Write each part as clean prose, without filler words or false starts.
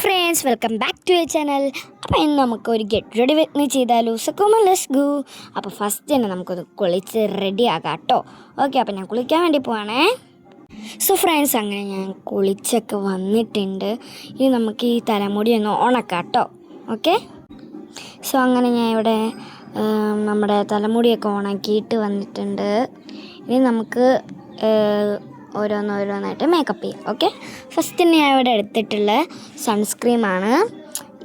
Friends, welcome back to a channel. അപ്പോൾ ഇന്ന് നമുക്കൊരു ഗെറ്റ് റെഡി വിത്ത് മീ ചെയ്താലോ? So come on, let's go. അപ്പോൾ ഫസ്റ്റ് തന്നെ നമുക്കൊന്ന് കുളിച്ച് റെഡി ആകാം കേട്ടോ. ഓക്കെ, അപ്പോൾ ഞാൻ കുളിക്കാൻ വേണ്ടി പോവാണേ. സോ ഫ്രണ്ട്സ്, അങ്ങനെ ഞാൻ കുളിച്ചൊക്കെ വന്നിട്ടുണ്ട്. ഇനി നമുക്ക് ഈ തലമുടി ഒന്ന് ഉണക്കാം കേട്ടോ. ഓക്കെ, സോ അങ്ങനെ ഞാൻ ഇവിടെ നമ്മുടെ തലമുടിയൊക്കെ ഉണക്കിയിട്ട് വന്നിട്ടുണ്ട്. ഇനി നമുക്ക് ഓരോന്നായിട്ട് മേക്കപ്പ് ചെയ്യാം. ഓക്കെ, ഫസ്റ്റ് ഞാൻ ഇവിടെ എടുത്തിട്ടുള്ള സൺസ്ക്രീമാണ്.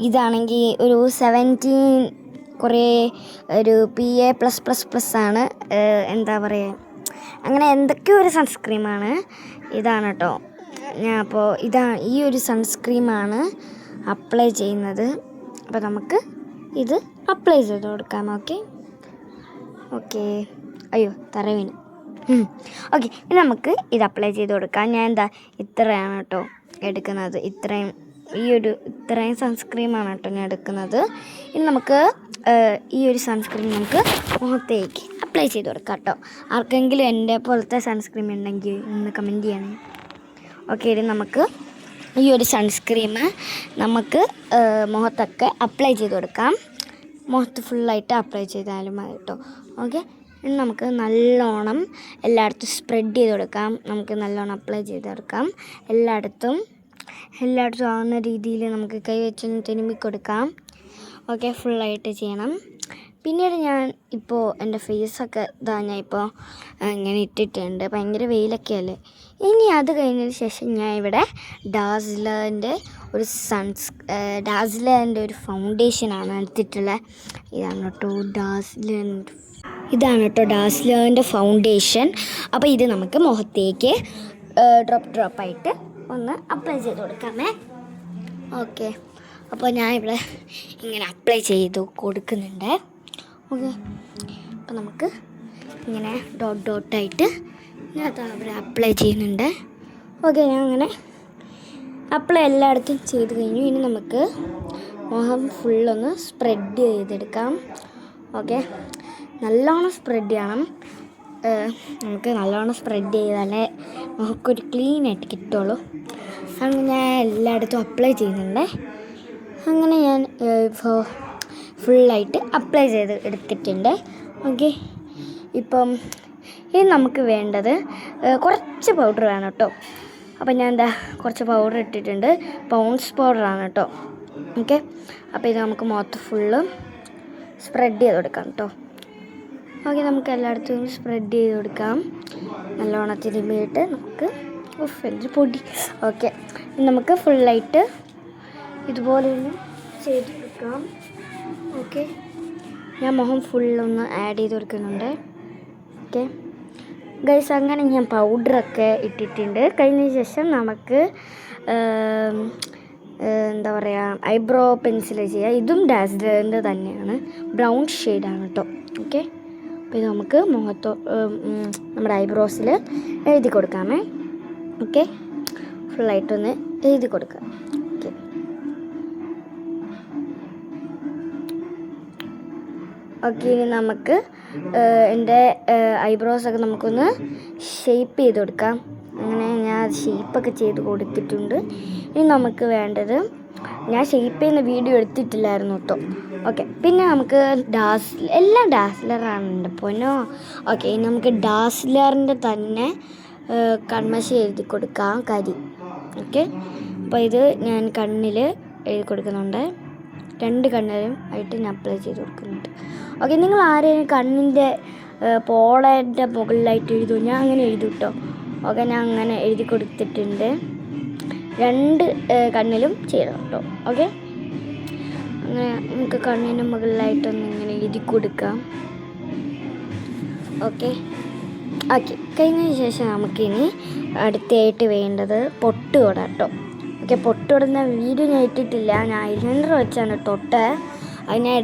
ഇതാണെങ്കിൽ ഒരു 17 കുറേ ഒരു PA+++ ആണ്. എന്താ പറയുക, അങ്ങനെ എന്തൊക്കെയോ ഒരു സൺസ്ക്രീമാണ്. ഇതാണ് കേട്ടോ. ഞാൻ അപ്പോൾ ഈ ഒരു സൺസ്ക്രീമാണ് അപ്ലൈ ചെയ്യുന്നത്. അപ്പോൾ നമുക്ക് ഇത് അപ്ലൈ ചെയ്ത് കൊടുക്കാം. ഓക്കെ അയ്യോ, തറ വീണു. ഓക്കെ, ഇനി നമുക്ക് ഇത് അപ്ലൈ ചെയ്ത് കൊടുക്കാം. ഞാൻ ഇത്രയാണ് കേട്ടോ എടുക്കുന്നത്. ഇത്രയും സൺസ്ക്രീമാണ് കേട്ടോ ഞാൻ എടുക്കുന്നത്. ഇനി നമുക്ക് ഈ ഒരു സൺസ്ക്രീൻ നമുക്ക് മുഖത്തേക്ക് അപ്ലൈ ചെയ്ത് കൊടുക്കാം കേട്ടോ. ആർക്കെങ്കിലും എൻ്റെ പോലത്തെ സൺസ്ക്രീം ഉണ്ടെങ്കിൽ ഒന്ന് കമൻറ്റ് ചെയ്യണേ. ഓക്കെ, ഇനി നമുക്ക് ഈ ഒരു സൺസ്ക്രീം നമുക്ക് മുഖത്തൊക്കെ അപ്ലൈ ചെയ്ത് കൊടുക്കാം. മുഖത്ത് ഫുള്ളായിട്ട് അപ്ലൈ ചെയ്താലും മതി കേട്ടോ. ഓക്കെ, ഇനി നമുക്ക് നല്ലോണം എല്ലായിടത്തും സ്പ്രെഡ് ചെയ്ത് കൊടുക്കാം. നമുക്ക് നല്ലോണം അപ്ലൈ ചെയ്ത് കൊടുക്കാം. എല്ലായിടത്തും ആവുന്ന രീതിയിൽ നമുക്ക് കൈ വെച്ച് തിരുമ്മി കൊടുക്കാം. ഓക്കെ, ഫുള്ളായിട്ട് ചെയ്യണം. പിന്നീട് ഞാൻ ഇപ്പോൾ എൻ്റെ ഫേസൊക്കെ ഞാൻ ഇപ്പോൾ ഇങ്ങനെ ഇട്ടിട്ടുണ്ട്. ഭയങ്കര വെയിലൊക്കെ അല്ലേ. ഇനി അത് കഴിഞ്ഞതിന് ശേഷം ഞാൻ ഇവിടെ ഡാസ്ലറിൻ്റെ ഒരു ഫൗണ്ടേഷനാണ് എടുത്തിട്ടുള്ളത്. ഇതാണ് കേട്ടോ ഡാസ്ലറിൻ്റെ ഫൗണ്ടേഷൻ. അപ്പോൾ ഇത് നമുക്ക് മുഖത്തേക്ക് ഡ്രോപ്പായിട്ട് ഒന്ന് അപ്ലൈ ചെയ്ത് കൊടുക്കാമേ. ഓക്കെ, അപ്പോൾ ഞാൻ ഇവിടെ ഇങ്ങനെ അപ്ലൈ ചെയ്ത് കൊടുക്കുന്നുണ്ട്. ഓക്കെ, അപ്പോൾ നമുക്ക് ഇങ്ങനെ ഡോട്ടായിട്ട് ഞാൻ ഇവിടെ അപ്ലൈ ചെയ്യുന്നുണ്ട്. ഓക്കെ, ഞാൻ അങ്ങനെ അപ്ലൈ എല്ലായിടത്തും ചെയ്ത് കഴിഞ്ഞു. ഇനി നമുക്ക് മുഖം ഫുള്ളൊന്ന് സ്പ്രെഡ് ചെയ്തെടുക്കാം. ഓക്കെ, നല്ലോണം സ്പ്രെഡ് ചെയ്യണം. നമുക്ക് നല്ലോണം സ്പ്രെഡ് ചെയ്താലേ നമുക്കൊരു ക്ലീനായിട്ട് കിട്ടുള്ളൂ. അങ്ങനെ ഞാൻ എല്ലായിടത്തും അപ്ലൈ ചെയ്യുന്നുണ്ട്. അങ്ങനെ ഞാൻ ഇപ്പോൾ ഫുള്ളായിട്ട് അപ്ലൈ ചെയ്ത് എടുത്തിട്ടുണ്ട്. ഓക്കെ, ഇപ്പം ഇനി നമുക്ക് വേണ്ടത് കുറച്ച് പൗഡർ വേണം കേട്ടോ. അപ്പം ഞാൻ കുറച്ച് പൗഡർ ഇട്ടിട്ടുണ്ട്. പൗൺസ് പൗഡറാണ് കേട്ടോ. ഓക്കെ, അപ്പോൾ ഇത് നമുക്ക് മുഖത്ത് ഫുള്ള് സ്പ്രെഡ് ചെയ്ത് കൊടുക്കാം കേട്ടോ. ഓക്കെ, നമുക്ക് എല്ലായിടത്തും സ്പ്രെഡ് ചെയ്ത് കൊടുക്കാം. നല്ലോണം തിരുമ്മിയിട്ട് നമുക്ക് എന്തൊരു പൊടി. ഓക്കെ, നമുക്ക് ഫുള്ളായിട്ട് ഇതുപോലെ ഒന്ന് ചെയ്ത് കൊടുക്കാം. ഓക്കെ, ഞാൻ മുഖം ഫുള്ളൊന്ന് ആഡ് ചെയ്ത് കൊടുക്കുന്നുണ്ട്. ഓക്കെ ഗൈസ്, അങ്ങനെ ഞാൻ പൗഡറൊക്കെ ഇട്ടിട്ടുണ്ട്. കഴിഞ്ഞ ശേഷം നമുക്ക് എന്താ പറയുക, ഐബ്രോ പെൻസിൽ ചെയ്യുക. ഇതും ഡാസ്ലറിൻ്റെ തന്നെയാണ്, ബ്രൗൺ ഷെയ്ഡാണ് കേട്ടോ. ഓക്കെ, അപ്പോൾ ഇത് നമുക്ക് നമ്മുടെ ഐബ്രോസിൽ എഴുതി കൊടുക്കാമേ. ഓക്കെ, ഫുള്ളായിട്ടൊന്ന് എഴുതി കൊടുക്കാം. ഓക്കെ, ഇനി നമുക്ക് എൻ്റെ ഐബ്രോസൊക്കെ നമുക്കൊന്ന് ഷേപ്പ് ചെയ്ത് കൊടുക്കാം. അങ്ങനെ ഞാൻ ഷേപ്പൊക്കെ ചെയ്ത് കൊടുത്തിട്ടുണ്ട്. ഇനി നമുക്ക് വേണ്ടത്, ഞാൻ ഷേപ്പ് ചെയ്യുന്ന വീഡിയോ എടുത്തിട്ടില്ലായിരുന്നു കേട്ടോ. ഓക്കെ, പിന്നെ നമുക്ക് എല്ലാം ഡാസ്ലറാണ് എൻ്റെ പൊന്നോ. ഓക്കെ, ഇനി നമുക്ക് ഡാസ്ലറിൻ്റെ തന്നെ കൺമഷി എഴുതി കൊടുക്കാം, കരി. ഓക്കെ, അപ്പോൾ ഇത് ഞാൻ കണ്ണിൽ എഴുതി കൊടുക്കുന്നുണ്ട്. 2 കണ്ണിലും ആയിട്ട് ഞാൻ അപ്ലൈ ചെയ്ത് കൊടുക്കുന്നുണ്ട്. ഓക്കെ, നിങ്ങൾ ആരെയും കണ്ണിൻ്റെ പോളേൻ്റെ മുകളിലായിട്ട് എഴുതുമോ? ഞാൻ അങ്ങനെ എഴുതും കേട്ടോ. ഓക്കെ, ഞാൻ അങ്ങനെ എഴുതി കൊടുത്തിട്ടുണ്ട്. 2 കണ്ണിലും ചെയ്യണം കേട്ടോ. ഓക്കെ, അങ്ങനെ നമുക്ക് കണ്ണിൻ്റെ മുകളിലായിട്ടൊന്ന് ഇങ്ങനെ എഴുതി കൊടുക്കാം. ഓക്കെ കഴിഞ്ഞതിന് ശേഷം നമുക്കിനി അടുത്തായിട്ട് വേണ്ടത് പൊട്ട് തൊടാം കേട്ടോ. ഓക്കെ, പൊട്ട് തൊടുന്ന വീഡിയോ ഞാൻ ഇട്ടിട്ടില്ല. ഞാൻ ഐലൈനർ വെച്ചാണ് തൊട്ട്, അത് ഞാൻ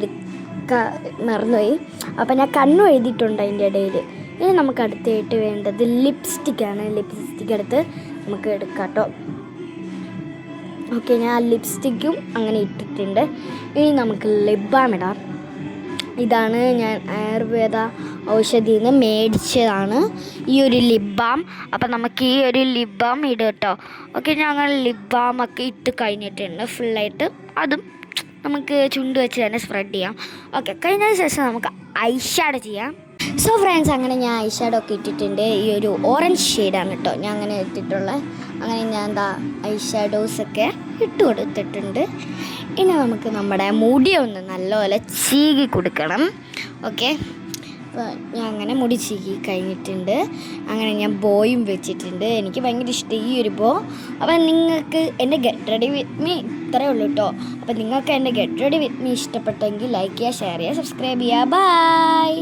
മറന്നുപോയി. അപ്പം ഞാൻ കണ്ണും എഴുതിയിട്ടുണ്ട് അതിൻ്റെ ഇടയിൽ. ഇനി നമുക്ക് അടുത്തായിട്ട് വേണ്ടത് ലിപ്സ്റ്റിക്കാണ്. ലിപ്സ്റ്റിക്ക് എടുത്ത് നമുക്ക് എടുക്കാം കേട്ടോ. ഓക്കെ, ഞാൻ ലിപ്സ്റ്റിക്കും അങ്ങനെ ഇട്ടിട്ടുണ്ട്. ഇനി നമുക്ക് ലിപ് ബാം ഇടാം. ഇതാണ് ഞാൻ ആയുർവേദ ഔഷധിയിൽ നിന്ന് മേടിച്ചതാണ് ഈ ഒരു ലിപ് ബാം. അപ്പം നമുക്ക് ഈ ഒരു ലിപ് ബാം ഇടും കേട്ടോ. ഓക്കെ, ഞങ്ങൾ ലിപ് ബാമൊക്കെ ഇട്ട് കഴിഞ്ഞിട്ടുണ്ട് ഫുള്ളായിട്ട്. അതും നമുക്ക് ചുണ്ട് വെച്ച് തന്നെ സ്പ്രെഡ് ചെയ്യാം. ഓക്കെ, കഴിഞ്ഞതിന് ശേഷം നമുക്ക് ഐ ഷാഡോ ചെയ്യാം. സോ ഫ്രണ്ട്സ്, അങ്ങനെ ഞാൻ ഐ ഷാഡോ ഒക്കെ ഇട്ടിട്ടുണ്ട്. ഈ ഒരു ഓറഞ്ച് ഷെയ്ഡാണ് കേട്ടോ ഞാൻ അങ്ങനെ ഇട്ടിട്ടുള്ളത്. അങ്ങനെ ഞാൻ എന്താ ഐ ഷാഡോസൊക്കെ ഇട്ട് കൊടുത്തിട്ടുണ്ട്. ഇനി നമുക്ക് നമ്മുടെ മുടി ഒന്ന് നല്ലപോലെ ചീകി കൊടുക്കണം. ഓക്കെ, അപ്പോൾ ഞാൻ അങ്ങനെ മുടി ചീകി കഴിഞ്ഞിട്ടുണ്ട്. അങ്ങനെ ഞാൻ ബോയും വെച്ചിട്ടുണ്ട്. എനിക്ക് ഭയങ്കര ഇഷ്ടം ഈ ഒരു ബോ. അപ്പം നിങ്ങൾക്ക് എൻ്റെ ഗെറ്റ് റെഡി വിത്ത് മീ ഇത്രയേ ഉള്ളൂ കേട്ടോ. അപ്പം നിങ്ങൾക്ക് എൻ്റെ ഗെറ്റ് റെഡി വിത്ത് മീ ഇഷ്ടപ്പെട്ടെങ്കിൽ ലൈക്ക് ചെയ്യുക, ഷെയർ ചെയ്യുക, സബ്സ്ക്രൈബ് ചെയ്യുക. ബൈ.